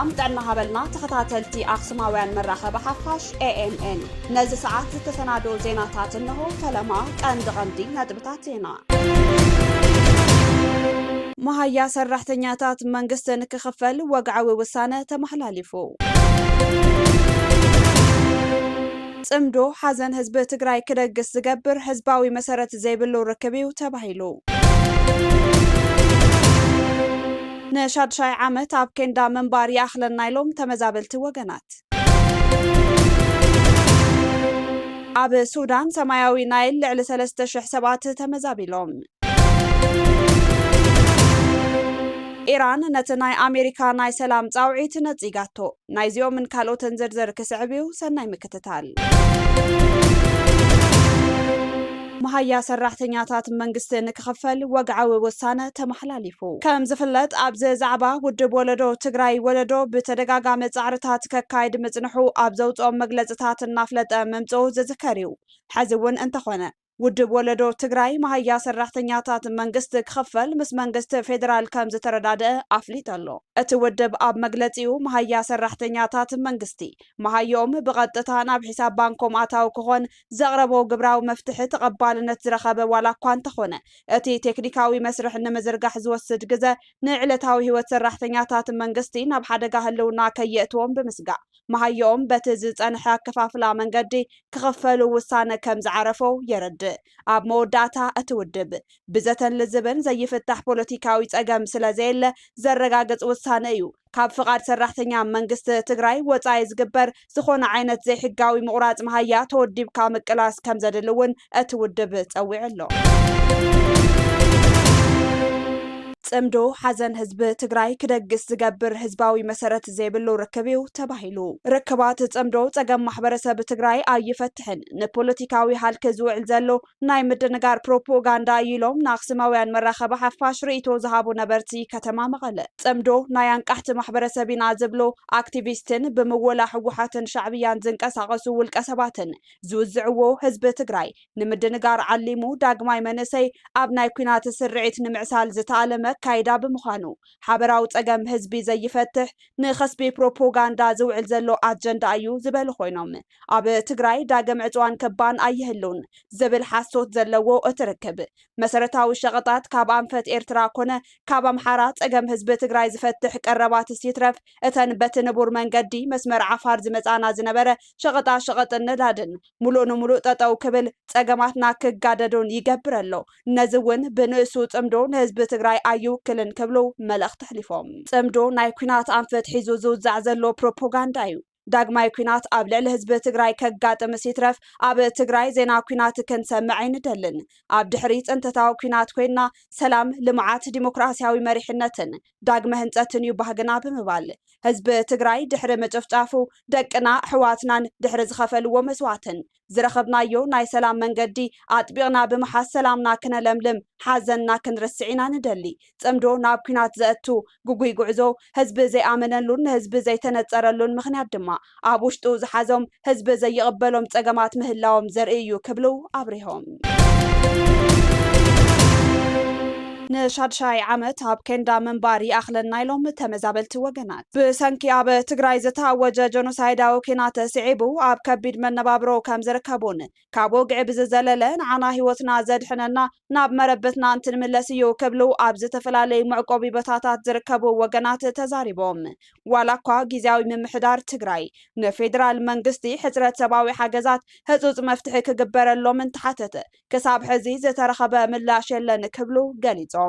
ሰላም ጥዕና ሃበልና ተኸታተልቲ ኣኽሱማውያን መራኸቢ ሓፋሽ AMN ነዚ ሰዓት ዝተሰናዶ ዜናታት እንሆ ፈለማ ቀንዲ ነጥብታት ዜና መሃያ ሰራሕተኛታት መንግስትን ክኽፈል ወግዓዊ ውሳነ ተመሓላሊፉ ጽምዶ ሓዘን ህዝቢ ትግራይ ክደግስ ዝገብር ህዝባዊ መሰረት ዘይብሉ ርክብዩ ተባሂሉ ንሻድሻይ ዓመት ኣብ ኬንዳ መንባር ይኣኽለና ኢሎም ተመዛበልቲ ወገናት ኣብ ሱዳን ሰማያዊ ናይል ልዕሊ 3000 ሰባት ተመዛቢሎም ኢራን ነቲ ናይ ኣሜሪካ ናይ ሰላም ጻውዒት ነጺጋቶ ናይዚኦምን ካልኦትን ዝርዝር ክስዕብዩ ሰናይ ምክትታል መሃያ ሰራሕተኛታት መንግስትን ክኽፈል ወግዓዊ ውሳነ ተመሓላሊፉ ከም ዝፍለጥ ኣብዚ ዛዕባ ውድብ ወለዶ ትግራይ ወለዶ ብተደጋጋሚ ጻዕርታት ከካይድ ምጽንሑ ኣብ ዘውፅኦም መግለጽታት እናፍለጠ መምጽኡ ዝዝከር እዩ ሕዚ እውን እንተኾነ ውድብ ወለዶ ትግራይ መሃያ ሰራሕተኛታት መንግስቲ ክኽፈል ምስ መንግስቲ ፌደራል ከም ዝተረዳድአ ኣፍሊጡ ኣሎ እቲ ውድብ ኣብ መግለጺኡ መሃያ ሰራሕተኛታት መንግስቲ መሃዮኦም ብቐጥታ ናብ ሒሳብ ባንኮም ኣታዊ ክኾን ዘቕረቦ ግብራዊ መፍትሒ ተቐባልነት ዝረኸበ ዋላ እኳ እንተኾነ እቲ ቴክኒካዊ መስርሕ ንምዝርጋሕ ዝወስድ ግዜ ንዕለታዊ ህይወት ሰራሕተኛታት መንግስቲ ናብ ሓደጋ ህልውና ከየእትዎም ብምስጋዕ መሃዮኦም በቲ ዝጸንሐ ኣከፋፍላ መንገዲ ክኽፈሉ ውሳነ ከም ዝዓረፎ የረድእ ኣብ መወዳእታ እቲ ውድብ ብዘተን ልዝብን ዘይፍታሕ ፖለቲካዊ ጸገም ስለዘየለ ዘረጋግጽ ውሳነ እዩ ካብ ፍቓድ ሰራሕተኛ መንግስቲ ትግራይ ወጻኢ ዝግበር ዝኾነ ዓይነት ዘይሕጋዊ ምቑራጽ መሃያ ተወዲብካ ምቅላስ ከም ዘድልውን እቲ ውድብ ጸዊዑ ኣሎ ጽምዶ ሓዘን ህዝቢ ትግራይ ክደግስ ዝገብር ህዝባዊ መሰረት ዘይብሉ ርክብዩ ተባሂሉ ርክባት ጽምዶ ጸገም ማሕበረሰብ ትግራይ ኣይፈትሕን ንፖለቲካዊ ሃልኪ ዝውዕል ዘሎ ናይ ምድንጋር ፕሮፓጋንዳ ኢሎም ንኣኽሱማውያን መራኸቢ ሓፋሽ ርእይቶ ዝሃቡ ነበርቲ ከተማ መቐለ ጽምዶ ናይ አንቃሕቲ ማሕበረሰብ ኢና ዝብሎ ኣክቲቪስትን ብምውላ ህወሓትን ሻዕብያን ዝንቀሳቐሱ ውልቀ ሰባትን ዝውዝዕዎ ህዝቢ ትግራይ ንምድንጋር ዓሊሙ ዳግማይ መንእሰይ ኣብ ናይ ኩናት ስርዒት ንምዕሳል ዝተኣለመ ካይዳ ብምዃኑ ሓበራዊ ጸገም ህዝቢ ዘይፈትሕ ንኸስቢ ፕሮፓጋንዳ ዝውዕል ዘሎ ኣጀንዳ እዩ ዝበሉ ኮይኖም ኣብ ትግራይ ዳግም ዕፅዋን ከባን ኣይህሉን ዝብል ሓሶት ዘለዎ እትርከብ መሰረታዊ ሸቐጣት ካብ ኣንፈት ኤርትራ ኮነ ካብ ኣምሓራ ጸገም ህዝቢ ትግራይ ዝፈትሕ ቀረባት ሲትረፍ እተን በቲ ንቡር መንገዲ መስመር ዓፋር ዝመጻና ዝነበረ ሸቐጣ ሸቐጥን ነዳድን ሙሉእ ንሙሉእ ጠጠው ክብል ጸገማትና ክጋደዱን ይገብር ኣሎ ነዚ እውን ብንእሱ ጽምዶ ንህዝቢ ትግራይ ይውክልን ክብሉ መልእኽቲ ሕሊፎም ጽምዶ ናይ ኩናት ኣንፈት ሒዙ ዝውዛዕ ዘሎ ፕሮፓጋንዳ እዩ ዳግማይ ኩናት ኣብ ልዕሊ ህዝቢ ትግራይ ከጋጥም ሲትረፍ ኣብ ትግራይ ዜና ኩናት ክንሰምዕ ኣይንደልን ኣብ ድሕሪ ጽንተታዊ ኩናት ኮይና ሰላም ልምዓት ዲሞክራሲያዊ መሪሕነትን ዳግመ ህንጸትን እዩ ባህግና ብምባል ህዝቢ ትግራይ ድሕሪ ምጭፍጫፉ ደቅና ኣሕዋትናን ድሕሪ ዝኸፈልዎ መስዋዕትን ዝረኸብናዮ ናይ ሰላም መንገዲ ኣጥቢቕና ብምሓዝ ሰላምና ክነለምልም ሓዘንና ክንርስዕ ኢና ንደሊ ጽምዶ ናብ ኩናት ዘእቱ ጉጉይ ጉዕዞ ህዝቢ ዘይኣመነሉን ህዝቢ ዘይተነጸረሉን ምኽንያት ድማ ኣብ ውሽጡ ዝሓዞም ህዝቢ ዘይቕበሎም ጸገማት ምህላዎም ዘርኢ እዩ ክብሉ ኣብሪሆም ንሻድሻይ ዓመት ኣብ ኬንዳ መንባር ይኣኽለና ኢሎም ተመዛበልቲ ወገናት ብሰንኪ ኣብ ትግራይ ዝተኣወጀ ጀኖሳይዳዊ ኩናት ስዒቡ ኣብ ከቢድ መነባብሮ ከም ዝርከቡን ካብ ወግዒ ብዝዘለለ ንዓና ህይወትና ዘድሕነና ናብ መረበትና እንትንምለስ እዩ ክብሉ ኣብ ዝተፈላለዩ መዕቆቢ ቦታታት ዝርከቡ ወገናት ተዛሪቦም ዋላ እኳ ጊዜያዊ ምምሕዳር ትግራይ ንፌደራል መንግስቲ ሕፅረት ሰብኣዊ ሓገዛት ህፁፅ መፍትሒ ክግበረሎም እንትሓተተ ክሳብ ሕዚ ዝተረኸበ ምላሽ የለን ክብሉ ገሊጾም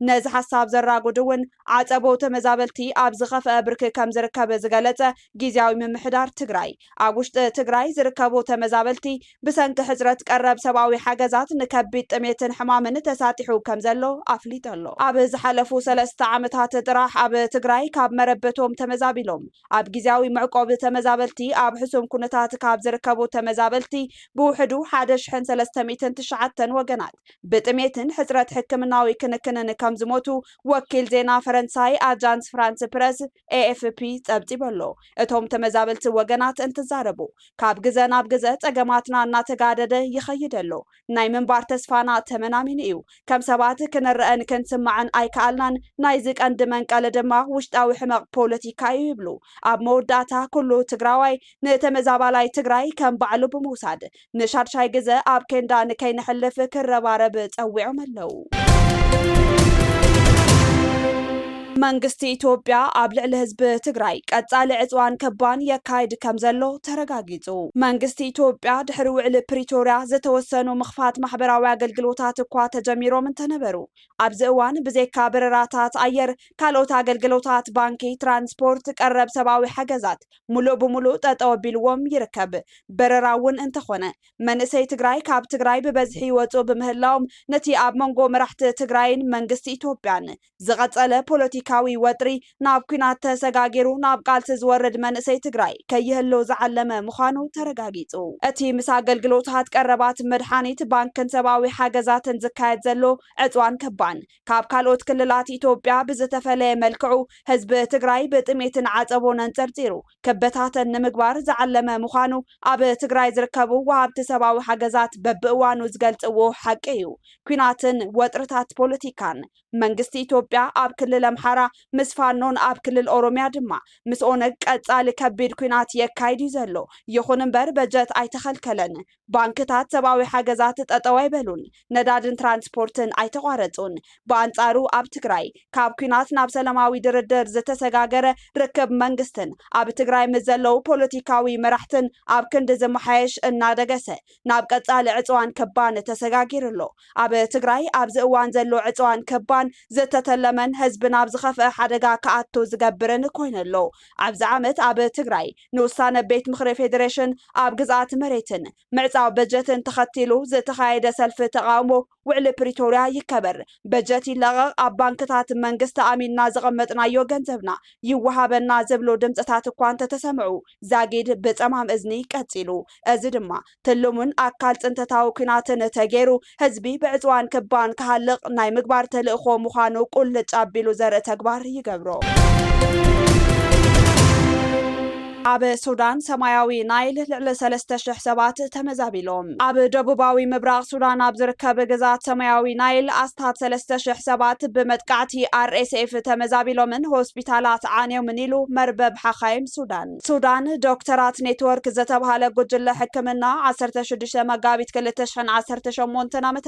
ነዚ ሓሳብ ዘራጉድ እውን ዓጸቦ ተመዛበልቲ ኣብ ዝኸፍአ ብርኪ ከም ዝርከብ ዝገለጸ ጊዜያዊ ምምሕዳር ትግራይ ኣብ ውሽጢ ትግራይ ዝርከቡ ተመዛበልቲ ብሰንኪ ሕፅረት ቀረብ ሰብኣዊ ሓገዛት ንከቢድ ጥሜትን ሕማምን ተሳጢሑ ከም ዘሎ ኣፍሊጡ ኣሎ ኣብ ዝሓለፉ 3 ዓመታት ጥራሕ ኣብ ትግራይ ካብ መረበቶም ተመዛቢሎም ኣብ ጊዜያዊ መዕቆቢ ተመዛበልቲ ኣብ ሕሱም ኩነታት ካብ ዝርከቡ ተመዛበልቲ ብውሕዱ 1309 ወገናት ብጥሜትን ሕፅረት ሕክምናዊ ክንክንን ከም ዝሞቱ ወኪል ዜና ፈረንሳይ አጃንስ ፍራንስ ፕረስ AFP ጸብጺበሎ እቶም ተመዛበልቲ ወገናት እንትዛረቡ ካብ ግዘ ናብ ግዘ ጸገማትና እናተጋደደ ይኸይደሎ ናይ ምንባር ተስፋና ተመናሚን እዩ ከም ሰባት ክንረአን ክንስማዕን ኣይከኣልናን ናይ ዝቀንዲ መንቀለ ድማ ውሽጣዊ ሕመቕ ፖለቲካ እዩ ይብሉ ኣብ መወዳእታ ኩሉ ትግራዋይ ንተመዛባላይ ትግራይ ከም ባዕሉ ብምውሳድ ንሻድሻይ ግዘ ኣብ ኬንዳ ንከይንሕልፍ ክረባረብ ጸዊዖም ኣለው መንግስቲ ኢትዮጵያ ኣብ ልዕሊ ህዝቢ ትግራይ ቀጻሊ ዕጽዋን ከባን የካይድ ከም ዘሎ ተረጋጊጹ መንግስቲ ኢትዮጵያ ድሕሪ ውዕሊ ፕሪቶሪያ ዝተወሰኑ ምኽፋት ማሕበራዊ ኣገልግሎታት እኳ ተጀሚሮም እንተነበሩ ኣብዚ እዋን ብዘይካ በረራታት ኣየር ካልኦት ኣገልግሎታት ባንኪ ትራንስፖርት ቀረብ ሰብኣዊ ሓገዛት ሙሉእ ብሙሉእ ጠጠው ኣቢልዎም ይርከብ በረራ እውን እንተኾነ መንእሰይ ትግራይ ካብ ትግራይ ብበዝሒ ይወፁ ብምህላዎም ነቲ ኣብ መንጎ መራሕቲ ትግራይን መንግስቲ ኢትዮጵያን ዝቐጸለ ፖለቲካዊ ወጥሪ ናብ ኩናት ተሰጋጊሩ ናብ ቃልሲ ዝወርድ መንእሰይ ትግራይ ከይህሉ ዝዓለመ ምዃኑ ተረጋጊጹ እቲ ምስ ኣገልግሎታት ቀረባት መድሓኒት ባንክን ሰብኣዊ ሓገዛትን ዝካየድ ዘሎ ዕጽዋን ከባን ካብ ካልኦት ክልላት ኢትዮጵያ ብዝተፈለየ መልክዑ ህዝቢ ትግራይ ብጥሜትን ዓጸቦን አንጸርጺሩ ከበታተን ንምግባር ዝዓለመ ምዃኑ ኣብ ትግራይ ዝርከቡ ወሃብቲ ሰብኣዊ ሓገዛት በብእዋኑ ዝገልጽዎ ሓቂ እዩ ኩናትን ወጥርታት ፖለቲካን መንግስቲ ኢትዮጵያ ኣብ ክልል ኣምሓራ ምስ ፋኖን ኣብ ክልል ኦሮሚያ ድማ ምስ ኦነግ ቀጻሊ ከቢድ ኩናት የካይድ ዘሎ ይኹን እምበር በጀት ኣይተኸልከለን ባንክታት ሰብኣዊ ሓገዛት ጠጠው ኣይበሉን ነዳድን ትራንስፖርትን ኣይተቋረጹን በአንጻሩ ኣብ ትግራይ ካብ ኩናት ናብ ሰላማዊ ድርድር ዝተሰጋገረ ርክብ መንግስትን ኣብ ትግራይ ምስ ዘለው ፖለቲካዊ መራሕትን ኣብ ክንዲ ዝመሓየሽ እናደገሰ ናብ ቀጻሊ ዕጽዋን ከባን ተሰጋጊርሎ ኣብ ትግራይ ኣብዚ እዋን ዘሎ ዕጽዋን ከባን ዝተተለመን ህዝቢ ናብ ዝኸፍአ ሓደጋ ከኣቱ ዝገብርን ኮይነሎ ኣብዚ ዓመት ኣብ ትግራይ ንውሳነ ቤት ምክሪ ፌደሬሽን ኣብ ግዝኣት መሬትን ምዕጻው በጀትን ተኸቲሉ ዝተኻየደ ሰልፊ ተቃውሞ ውዕሊ ፕሪቶሪያ ይከበር በጀት ይለቐቕ ኣብ ባንክታት መንግስቲ ኣሚንና ዝቐመጥናዮ ገንዘብና ይወሃበና ዝብሉ ድምፅታት እኳ እንተተሰምዑ ዛጊድ ብጸማም እዝኒ ቀጺሉ እዚ ድማ ትልሙን ኣካል ጽንተታዊ ኩናትን ተገይሩ ህዝቢ ብዕጽዋን ከባን ክሃልቕ ናይ ምግባር ተልእኾ ምዃኑ ቁልጭ ኣቢሉ ዘርኢ ተግባር ይገብሮ ኣብ ሱዳን ሰማያዊ ናይል ልዕሊ 3000 ሰባት ተመዛቢሎም ኣብ ደቡባዊ ምብራቕ ሱዳን ኣብ ዝርከብ ግዛት ሰማያዊ ናይል ኣስታት 3000 ሰባት ብመጥቃዕቲ RSF ተመዛቢሎምን ሆስፒታላት ዓንዮምን ኢሉ መርበብ ሓኻይም ሱዳን ዶክተራት ኔትወርክ ዝተባሃለ ጉጅለ ሕክምና 16 መጋቢት 2018 ዓ.ም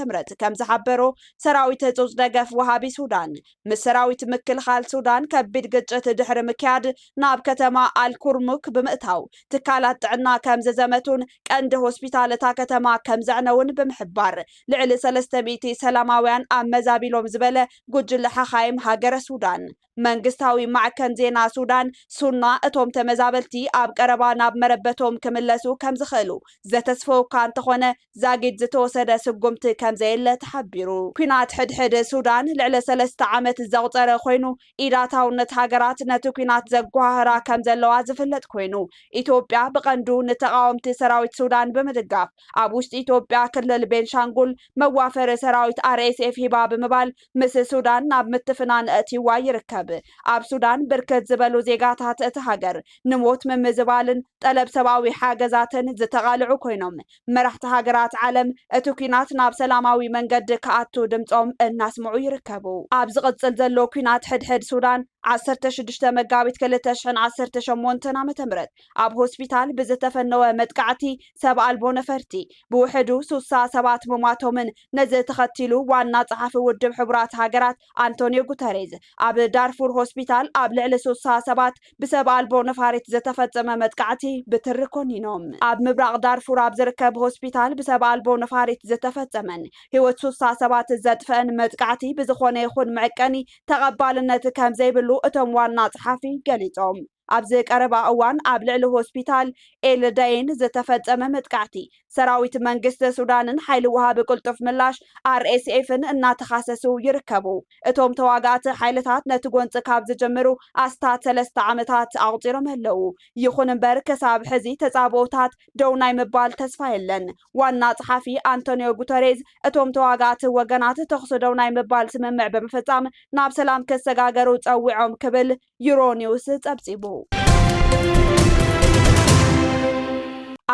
ከም ዝሓበሮ ሰራዊት ህጹጽ ደገፍ ወሃቢ ሱዳን ምስ ሰራዊት ምክልኻል ሱዳን ከቢድ ግጭት ድሕሪ ምክያድ ናብ ከተማ አልኩርሙክ ብምእታው ትካላት ጥዕና ከም ዝዘመቱን ቀንዲ ሆስፒታል እታ ከተማ ከም ዘዕነውን ብምሕባር ልዕሊ 300 ሰላማውያን ኣመዛቢሎም ዝበለ ጉጅለ ሓኻይም ሃገረ ሱዳን መንግስታዊ ማዕከን ዜና ሱዳን ሱና እቶም ተመዛበልቲ ኣብ ቀረባ ናብ መረበቶም ክምለሱ ከም ዝኽእሉ ዘተስፈውካ እንተኾነ ዛጊድ ዝተወሰደ ስጉምቲ ከም ዘየለ ተሓቢሩ ኩናት ሕድሕድ ሱዳን ልዕሊ 3 ዓመት ዘቑፀረ ኮይኑ ኢዳታውነት ሃገራት ነቲ ኩናት ዘጓህራ ከም ዘለዋ ዝፍለጥ ኮይኑ ኢትዮጵያ ብቐንዱ ንተቃወምቲ ሰራዊት ሱዳን ብምድጋፍ ኣብ ውሽጢ ኢትዮጵያ ክልል ቤንሻንጉል መዋፈሪ ሰራዊት RSF ሂባ ብምባል ምስ ሱዳን ናብ ምትፍናን እትይዋ ይርከብ ኣብ ሱዳን ብርክት ዝበሉ ዜጋታት እቲ ሃገር ንሞት ምምዝባልን ጠለብ ሰብኣዊ ሓገዛትን ዝተቃልዑ ኮይኖም መራሕቲ ሃገራት ዓለም እቲ ኩናት ናብ ሰላማዊ መንገዲ ከኣቱ ድምጾም እናስምዑ ይርከቡ ኣብ ዝቕጽል ዘሎ ኩናት ሕድሕድ ሱዳን 16 መጋቢት 2018 ዓ.ም ኣብ ሆስፒታል ብዝተፈነወ መጥቃዕቲ ሰብ ኣልቦ ነፈርቲ ብውሕዱ 60 ሰባት ምሟቶምን ነዚ ተኸቲሉ ዋና ጸሓፊ ውድብ ሕቡራት ሃገራት አንቶኒዮ ጉተሬዝ ኣብ ዳርፉር ሆስፒታል ኣብ ልዕሊ 60 ሰባት ብሰብ ኣልቦ ነፋሪት ዝተፈጸመ መጥቃዕቲ ብትሪ ኮኒኖም ኣብ ምብራቕ ዳርፉር ኣብ ዝርከብ ሆስፒታል ብሰብ ኣልቦ ነፋሪት ዝተፈጸመን ህይወት 60 ሰባት ዘጥፈአን መጥቃዕቲ ብዝኾነ ይኹን መዕቀኒ ተቐባልነት ከም ዘይብሉ እቶም ዋና ጸሓፊ ገሊጾም ኣብዚ ቀረባ እዋን ኣብ ልዕሊ ሆስፒታል ኤልዳይን ዝተፈጸመ መጥቃዕቲ ሰራዊት መንግስቲ ሱዳንን ሓይሊ ወሃቢ ቅልጡፍ ምላሽ RSFን እናተኻሰሱ ይርከቡ። እቶም ተዋጋእቲ ሓይልታት ነቲ ጎንፂ ካብ ዝጀምሩ ኣስታት 3 ዓመታት ኣቁፂሮም ኣለው። ይኹን እምበር ክሳብ ሕዚ ተጻብኦታት ደው ናይ ምባል ተስፋ የለን። ዋና ጸሓፊ አንቶኒዮ ጉተሬዝ እቶም ተዋጋእቲ ወገናት ተኽሲ ደው ናይ ምባል ስምምዕ ብምፍጻም ናብ ሰላም ከሰጋገሩ ጸዊዖም ክብል ዩሮኒውስ ጸብጺቡ።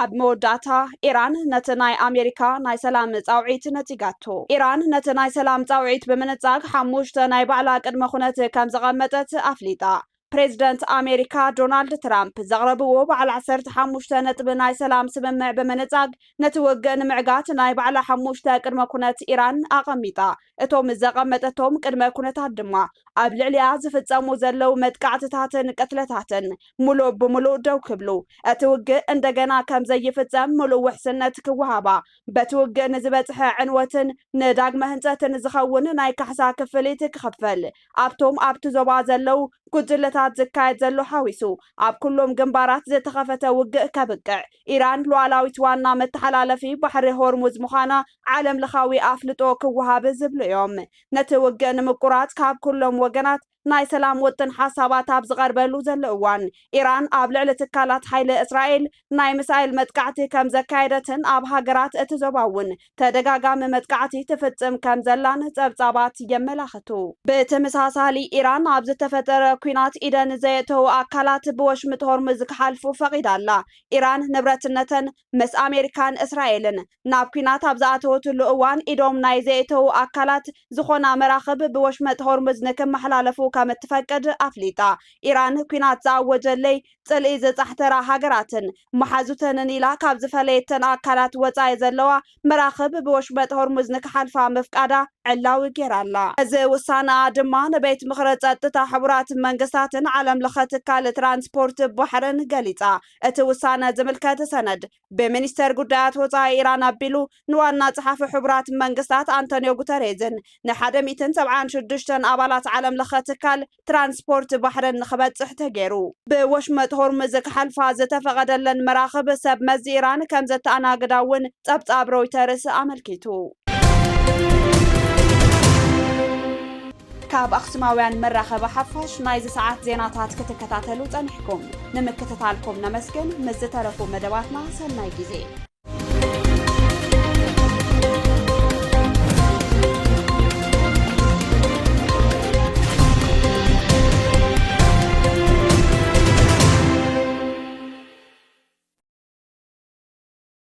ኣብ መወዳእታ ኢራን ነቲ ናይ ኣሜሪካ ናይ ሰላም ጻውዒት ነጺጋቶ። ኢራን ነቲ ናይ ሰላም ጻውዒት ብምንጻግ 5 ናይ ባዕላ ቅድመ ኩነት ከም ዘቐመጠት ኣፍሊጣ። ፕሬዚደንት ኣሜሪካ ዶናልድ ትራምፕ ዘቕረብዎ በዓል 15 ነጥቢ ናይ ሰላም ስምምዕ ብምንጻግ ነቲ ውግእ ንምዕጋት ናይ ባዕላ 5 ቅድመ ኩነት ኢራን ኣቐሚጣ። እቶም ዘቐመጠቶም ቅድመ ኩነታት ድማ ኣብ ልዕሊያ ዝፍጸሙ ዘለው መጥቃዕትታትን ቅትለታትን ሙሉእ ብምሉእ ደው ክብሉ፣ እቲ ውግእ እንደገና ከም ዘይፍጸም ሙሉእ ውሕስነት ክወሃባ፣ በቲ ውግእ ንዝበጽሐ ዕንወትን ንዳግመ ህንጸትን ዝኸውን ናይ ካሕሳ ክፍሊት ክኽፈል፣ ኣብቶም ኣብቲ ዞባ ዘለው ጉጅለታት ዝካየድ ዘሎ ሓዊሱ ኣብ ኩሎም ግንባራት ዝተኸፈተ ውግእ ከብቅዕ፣ ኢራን ሉዓላዊት ዋና መተሓላለፊ ባሕሪ ሆርሙዝ ምዃና ዓለም ለኻዊ ኣፍልጦ ክወሃብ ዝብሉ እዮም። ነቲ ውግእ ንምቁራጽ ካብ ኩሎም ወገናት ናይ ሰላም ውጥን ሓሳባት ኣብ ዝቐርበሉ ዘሎ እዋን ኢራን ኣብ ልዕሊ ትካላት ሓይሊ እስራኤል ናይ ሚሳኤል መጥቃዕቲ ከም ዘካየደትን ኣብ ሃገራት እቲ ዞባ እውን ተደጋጋሚ መጥቃዕቲ ትፍጽም ከም ዘላን ጸብጻባት የመላኽቱ። ብተመሳሳሊ ኢራን ኣብ ዝተፈጠረ ኩናት ኢደን ዘየተው ኣካላት ብወሽመጥ ሆርሙዝ ክሓልፉ ፈቒዳላ። ኢራን ንብረትነተን ምስ ኣሜሪካን እስራኤልን ናብ ኩናት ኣብ ዝኣተወትሉ እዋን ኢዶም ናይ ዘየተው ኣካላት ዝኾና መራኽብ ብወሽመጥ ሆርሙዝ ንክመሓላለፉ ከም እትፈቅድ ኣፍሊጣ። ኢራን ኩናት ዝኣወጀለይ ጽልኢ ዘጻሕተራ ሃገራትን መሓዙተንን ኢላ ካብ ዝፈለየተን ኣካላት ወጻኢ ዘለዋ መራኽብ ብወሽመጥ ሆርሙዝ ንክሓልፋ ምፍቃዳ ዕላዊ ጌራላ። እዚ ውሳነ ድማ ንቤት ምኽሪ ጸጥታ ሕቡራት መንግስታትን ዓለም ለኸ ትካል ትራንስፖርት ባሕርን ገሊጻ። እቲ ውሳነ ዝምልከት ሰነድ ብሚኒስተር ጉዳያት ወጻኢ ኢራን ኣቢሉ ንዋና ጸሓፊ ሕቡራት መንግስታት አንቶኒዮ ጉተሬዝን ን176 ኣባላት ዓለም ለኸ ትካል ትራንስፖርት ባሕርን ንኽበጽሕ ተገይሩ። ብወሽመጥ ሆርሙዝ ክሓልፋ ዝተፈቐደለን መራኽብ ሰብ መዚ ኢራን ከም ዘተኣናግዳ እውን ጸብጻብ ሮይተርስ ኣመልኪቱ። ካብ ኣኽሱማውያን መራኸቢ ሓፋሽ ናይዚ ሰዓት ዜናታት ክትከታተሉ ጸኒሕኩም። ንምክትታልኩም ነመስግን። ምስ ዝተረፉ መደባትና ሰናይ ጊዜ